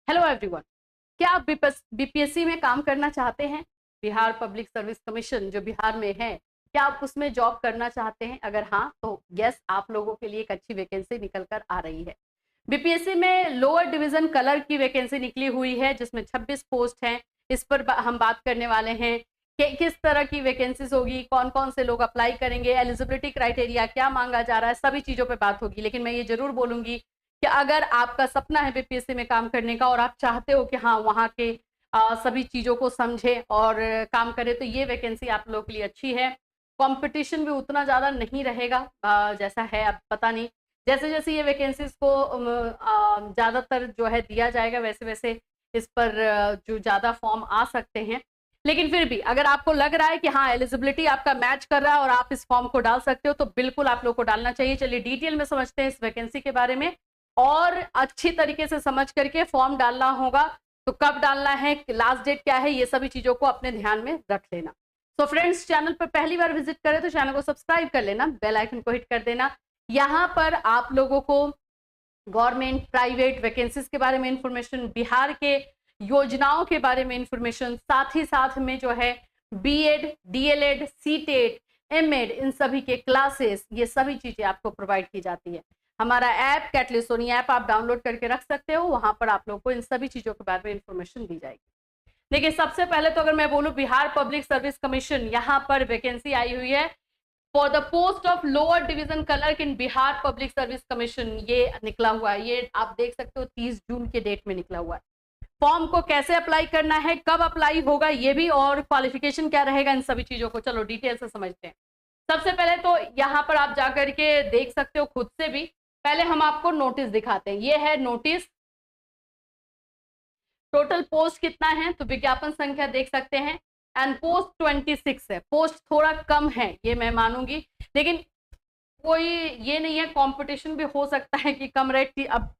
Hello everyone, क्या आप BPSC में काम करना चाहते हैं? बिहार पब्लिक सर्विस कमीशन जो बिहार में है, क्या आप उसमें जॉब करना चाहते हैं? अगर हाँ तो यस, आप लोगों के लिए एक अच्छी वैकेंसी निकल कर आ रही है। बीपीएससी में लोअर डिवीजन कलर की वैकेंसी निकली हुई है जिसमें 26 पोस्ट हैं। इस पर हम बात करने वाले हैं कि किस तरह की वैकेंसीज होगी, कौन कौन से लोग अप्लाई करेंगे, एलिजिबिलिटी क्राइटेरिया क्या मांगा जा रहा है, सभी चीजों पर बात होगी। लेकिन मैं ये जरूर बोलूंगी कि अगर आपका सपना है बीपीएससी में काम करने का और आप चाहते हो कि हाँ वहाँ के सभी चीज़ों को समझे और काम करे, तो ये वैकेंसी आप लोगों के लिए अच्छी है। कंपटीशन भी उतना ज़्यादा नहीं रहेगा जैसा है, अब पता नहीं जैसे जैसे ये वैकेंसीज को ज़्यादातर जो है दिया जाएगा वैसे वैसे इस पर जो ज़्यादा फॉर्म आ सकते हैं। लेकिन फिर भी अगर आपको लग रहा है कि हाँ एलिजिबिलिटी आपका मैच कर रहा है और आप इस फॉर्म को डाल सकते हो तो बिल्कुल आप लोग को डालना चाहिए। चलिए डिटेल में समझते हैं इस वैकेंसी के बारे में और अच्छी तरीके से समझ करके फॉर्म डालना होगा। तो कब डालना है, लास्ट डेट क्या है, ये सभी चीजों को अपने ध्यान में रख लेना। तो फ्रेंड्स, चैनल पर पहली बार विजिट करें तो चैनल को सब्सक्राइब कर लेना, बेल आइकन को हिट कर देना। यहाँ पर आप लोगों को गवर्नमेंट प्राइवेट वैकेंसीज के बारे में इंफॉर्मेशन, बिहार के योजनाओं के बारे में इंफॉर्मेशन, साथ ही साथ में जो है बीएड, डीएलएड, सीटेट, एमएड, इन सभी के क्लासेस, ये सभी चीजें आपको प्रोवाइड की जाती है। हमारा ऐप कैटलिस्ट सोनी ऐप आप डाउनलोड करके रख सकते हो, वहां पर आप लोगों को इन सभी चीजों के बारे में इंफॉर्मेशन दी जाएगी। देखिए, सबसे पहले तो अगर मैं बोलूं बिहार पब्लिक सर्विस कमीशन, यहाँ पर वैकेंसी आई हुई है for the post of lower division clerk in Bihar public service commission. ये निकला हुआ है, ये आप देख सकते हो 30 जून के डेट में निकला हुआ है। फॉर्म को कैसे अप्लाई करना है, कब अप्लाई होगा ये भी, और क्वालिफिकेशन क्या रहेगा, इन सभी चीजों को चलो डिटेल से समझते हैं। सबसे पहले तो यहाँ पर आप जाकर के देख सकते हो खुद से भी। पहले हम आपको नोटिस दिखाते हैं, ये है नोटिस। टोटल पोस्ट कितना है तो विज्ञापन संख्या देख सकते हैं, एंड पोस्ट 26 है। पोस्ट थोड़ा कम है ये मैं मानूंगी, लेकिन कोई ये नहीं है, कंपटीशन भी हो सकता है कि कम रहे। अब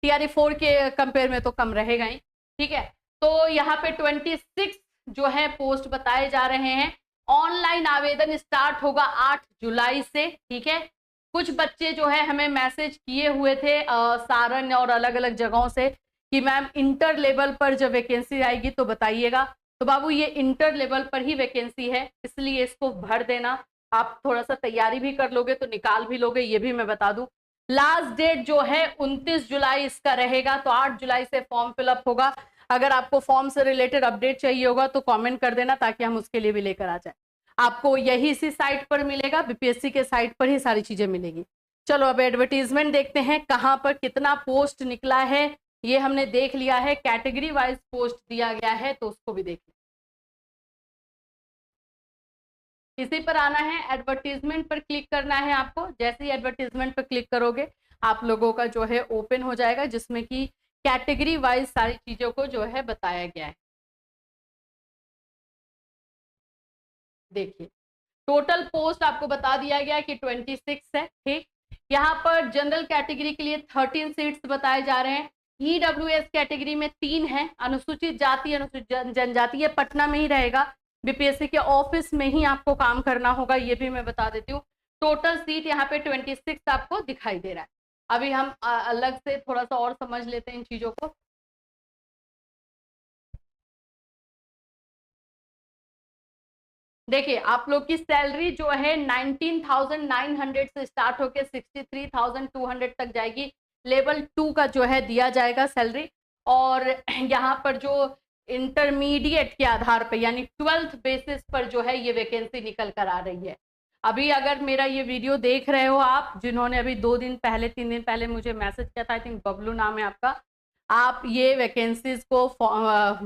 टीआरई 4 के कंपेयर में तो कम रहेगा ही, ठीक है। तो यहाँ पे 26 जो है पोस्ट बताए जा रहे हैं। ऑनलाइन आवेदन स्टार्ट होगा 8 जुलाई से, ठीक है। कुछ बच्चे जो है हमें मैसेज किए हुए थे सारण और अलग अलग जगहों से कि मैम इंटर लेवल पर जब वैकेंसी आएगी तो बताइएगा। तो बाबू ये इंटर लेवल पर ही वैकेंसी है, इसलिए इसको भर देना। आप थोड़ा सा तैयारी भी कर लोगे तो निकाल भी लोगे, ये भी मैं बता दूं। लास्ट डेट जो है 29 जुलाई इसका रहेगा, तो 8 जुलाई से फॉर्म फिलअप होगा। अगर आपको फॉर्म से रिलेटेड अपडेट चाहिए होगा तो कमेंट कर देना ताकि हम उसके लिए भी लेकर आ जाए। आपको यही इसी साइट पर मिलेगा, बीपीएससी के साइट पर ही सारी चीजें मिलेगी। चलो अब एडवर्टीजमेंट देखते हैं, कहाँ पर कितना पोस्ट निकला है ये हमने देख लिया है। कैटेगरी वाइज पोस्ट दिया गया है तो उसको भी देख लें। इसी पर आना है, एडवर्टीजमेंट पर क्लिक करना है आपको। जैसे ही एडवर्टीजमेंट पर क्लिक करोगे आप लोगों का जो है ओपन हो जाएगा, जिसमें कि कैटेगरी वाइज सारी चीजों को जो है बताया गया है। देखिए टोटल पोस्ट आपको बता दिया गया कि 26 है, ठीक। यहाँ पर जनरल कैटेगरी के लिए 13 सीट्स बताए जा रहे हैं। ईडब्ल्यूएस कैटेगरी में 3 है। अनुसूचित जाति, अनुसूचित जनजाति, ये पटना में ही रहेगा। बीपीएससी के ऑफिस में ही आपको काम करना होगा, ये भी मैं बता देती हूँ। टोटल सीट यहाँ पे 26 आपको दिखाई दे रहा है। अभी हम अलग से थोड़ा सा और समझ लेते हैं इन चीजों को। देखिए आप लोग की सैलरी जो है 19,900 से स्टार्ट होकर 63,200 तक जाएगी। लेवल 2 का जो है दिया जाएगा सैलरी। और यहाँ पर जो इंटरमीडिएट के आधार पर यानी 12th बेसिस पर जो है ये वैकेंसी निकल कर आ रही है। अभी अगर मेरा ये वीडियो देख रहे हो आप, जिन्होंने अभी 2 दिन पहले 3 दिन पहले मुझे मैसेज किया था, आई थिंक बबलू नाम है आपका, आप ये वैकेंसीज को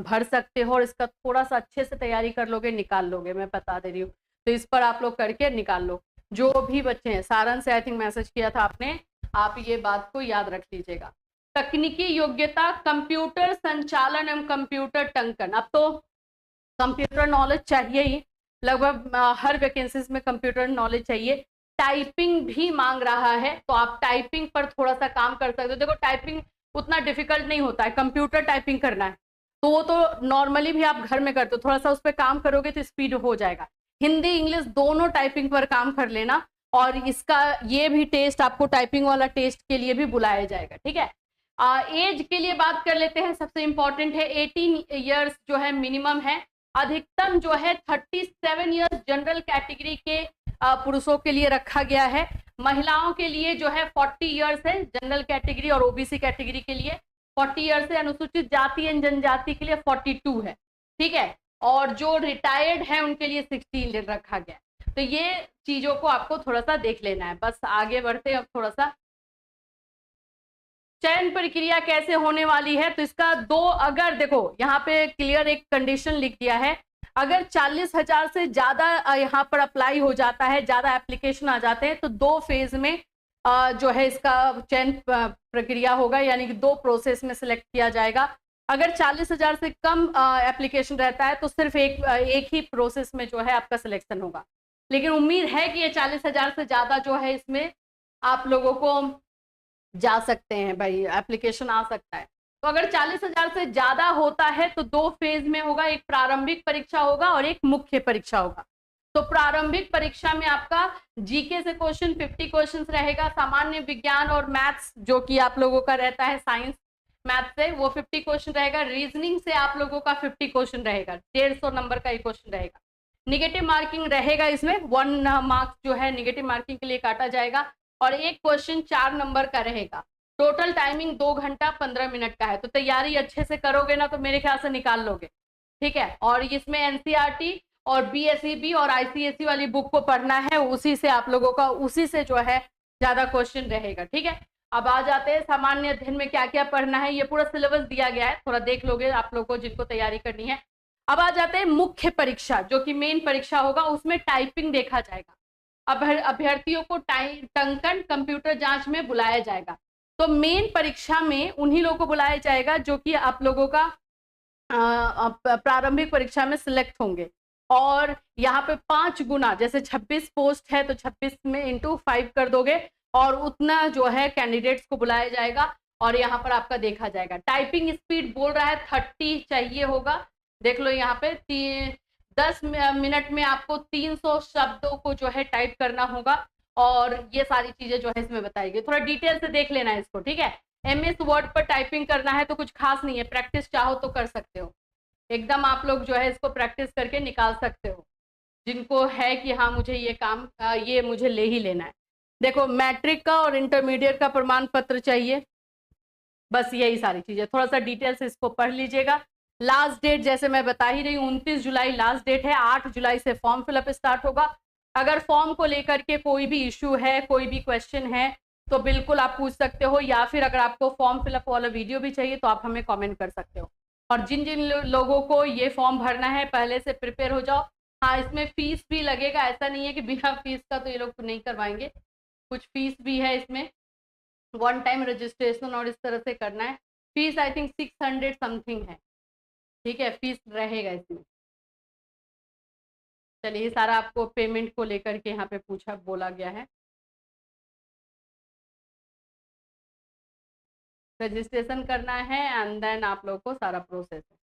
भर सकते हो और इसका थोड़ा सा अच्छे से तैयारी कर लोगे, निकाल लोगे, मैं बता दे रही हूँ। तो इस पर आप लोग करके निकाल लो। जो भी बच्चे हैं, सारण से आई थिंक मैसेज किया था आपने, आप ये बात को याद रख लीजिएगा। तकनीकी योग्यता कंप्यूटर संचालन एवं कंप्यूटर टंकन। अब तो कंप्यूटर नॉलेज चाहिए ही, लगभग हर वैकेंसीज में कंप्यूटर नॉलेज चाहिए। टाइपिंग भी मांग रहा है, तो आप टाइपिंग पर थोड़ा सा काम कर सकते हो। देखो टाइपिंग उतना डिफिकल्ट नहीं होता है, कंप्यूटर टाइपिंग करना है तो वो तो नॉर्मली भी आप घर में करते हो, थोड़ा सा उस पर काम करोगे तो स्पीड हो जाएगा। हिंदी इंग्लिश दोनों टाइपिंग पर काम कर लेना, और इसका ये भी टेस्ट आपको टाइपिंग वाला टेस्ट के लिए भी बुलाया जाएगा, ठीक है। एज के लिए बात कर लेते हैं, सबसे इंपॉर्टेंट है 18 इयर्स जो है मिनिमम है। अधिकतम जो है 37 इयर्स जनरल कैटेगरी के पुरुषों के लिए रखा गया है। महिलाओं के लिए जो है 40 इयर्स है जनरल कैटेगरी और ओबीसी कैटेगरी के लिए 40 इयर्स है। अनुसूचित जाति एवं जनजाति के लिए 42 है, ठीक है। और जो रिटायर्ड है उनके लिए 16 रखा गया है। तो ये चीजों को आपको थोड़ा सा देख लेना है। बस आगे बढ़ते हैं अब थोड़ा सा। चयन प्रक्रिया कैसे होने वाली है, तो इसका अगर देखो यहाँ पे क्लियर एक कंडीशन लिख दिया है, अगर 40,000 से ज्यादा यहाँ पर अप्लाई हो जाता है, ज्यादा एप्लीकेशन आ जाते हैं, तो 2 फेज में जो है इसका चयन प्रक्रिया होगा, यानी कि 2 प्रोसेस में सिलेक्ट किया जाएगा। अगर 40,000 से कम एप्लीकेशन रहता है तो सिर्फ एक ही प्रोसेस में जो है आपका सिलेक्शन होगा। लेकिन उम्मीद है कि ये 40,000 से ज्यादा जो है इसमें आप लोगों को जा सकते हैं भाई, एप्लीकेशन आ सकता है। तो अगर 40,000 से ज्यादा होता है तो 2 फेज में होगा, एक प्रारंभिक परीक्षा होगा और एक मुख्य परीक्षा होगा। तो प्रारंभिक परीक्षा में आपका जीके से क्वेश्चन 50 क्वेश्चंस रहेगा, सामान्य विज्ञान और मैथ्स जो कि आप लोगों का रहता है साइंस मैथ से वो 50 क्वेश्चन रहेगा, रीजनिंग से आप लोगों का 50 क्वेश्चन रहेगा, 150 नंबर का एक क्वेश्चन रहेगा। निगेटिव मार्किंग रहेगा इसमें, 1 मार्क्स जो है निगेटिव मार्किंग के लिए काटा जाएगा और एक क्वेश्चन 4 नंबर का रहेगा। टोटल टाइमिंग 2 घंटा 15 मिनट का है। तो तैयारी अच्छे से करोगे ना तो मेरे ख्याल से निकाल लोगे, ठीक है। और इसमें एनसीईआरटी और बीएसईबी और आईसीएसई वाली बुक को पढ़ना है, उसी से आप लोगों का उसी से जो है ज्यादा क्वेश्चन रहेगा, ठीक है। अब आ जाते हैं सामान्य अध्ययन में क्या क्या पढ़ना है, ये पूरा सिलेबस दिया गया है, थोड़ा देख लोगे आप लोगों को जिनको तैयारी करनी है। अब आ जाते हैं मुख्य परीक्षा जो कि मेन परीक्षा होगा, उसमें टाइपिंग देखा जाएगा। अभ्यर्थियों को टंकन कंप्यूटर जांच में बुलाया जाएगा। तो मेन परीक्षा में उन्हीं लोगों को बुलाया जाएगा जो कि आप लोगों का प्रारंभिक परीक्षा में सिलेक्ट होंगे। और यहाँ पे 5 गुना, जैसे 26 पोस्ट है तो 26 में इंटू 5 कर दोगे और उतना जो है कैंडिडेट्स को बुलाया जाएगा और यहाँ पर आपका देखा जाएगा। टाइपिंग स्पीड बोल रहा है 30 चाहिए होगा, देख लो यहाँ पे 10 मिनट में आपको 300 शब्दों को जो है टाइप करना होगा और ये सारी चीजें जो है इसमें बताएगी। थोड़ा डिटेल से देख लेना है इसको, ठीक है। MS वर्ड पर टाइपिंग करना है तो कुछ खास नहीं है, प्रैक्टिस चाहो तो कर सकते हो, एकदम आप लोग जो है इसको प्रैक्टिस करके निकाल सकते हो जिनको है कि हाँ मुझे ये काम ये मुझे ले ही लेना है। देखो मैट्रिक का और इंटरमीडिएट का प्रमाण पत्र चाहिए, बस यही सारी चीजें, थोड़ा सा डिटेल से इसको पढ़ लीजिएगा। लास्ट डेट जैसे मैं बता ही रही हूँ 29 जुलाई लास्ट डेट है, 8 जुलाई से फॉर्म फिलअप स्टार्ट होगा। अगर फॉर्म को लेकर के कोई भी इश्यू है, कोई भी क्वेश्चन है तो बिल्कुल आप पूछ सकते हो, या फिर अगर आपको फॉर्म फिलअप वाला वीडियो भी चाहिए तो आप हमें कमेंट कर सकते हो। और जिन जिन लोगों को ये फॉर्म भरना है पहले से प्रिपेयर हो जाओ। हाँ इसमें फीस भी लगेगा, ऐसा नहीं है कि बिना फीस का तो ये लोग नहीं करवाएंगे, कुछ फीस भी है इसमें, 1 टाइम रजिस्ट्रेशन और इस तरह से करना है। फीस आई थिंक 600 समथिंग है, ठीक है, फीस रहेगा इसमें। चलिए सारा आपको पेमेंट को लेकर के यहाँ पे पूछा बोला गया है। रजिस्ट्रेशन करना है एंड देन आप लोग को सारा प्रोसेस है,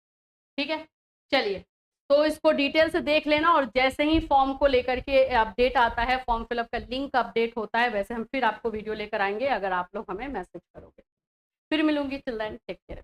ठीक है। चलिए तो इसको डिटेल से देख लेना और जैसे ही फॉर्म को लेकर के अपडेट आता है, फॉर्म फिलअप का लिंक अपडेट होता है, वैसे हम फिर आपको वीडियो लेकर आएंगे अगर आप लोग हमें मैसेज करोगे। फिर मिलूंगी, टिल देन टेक केयर।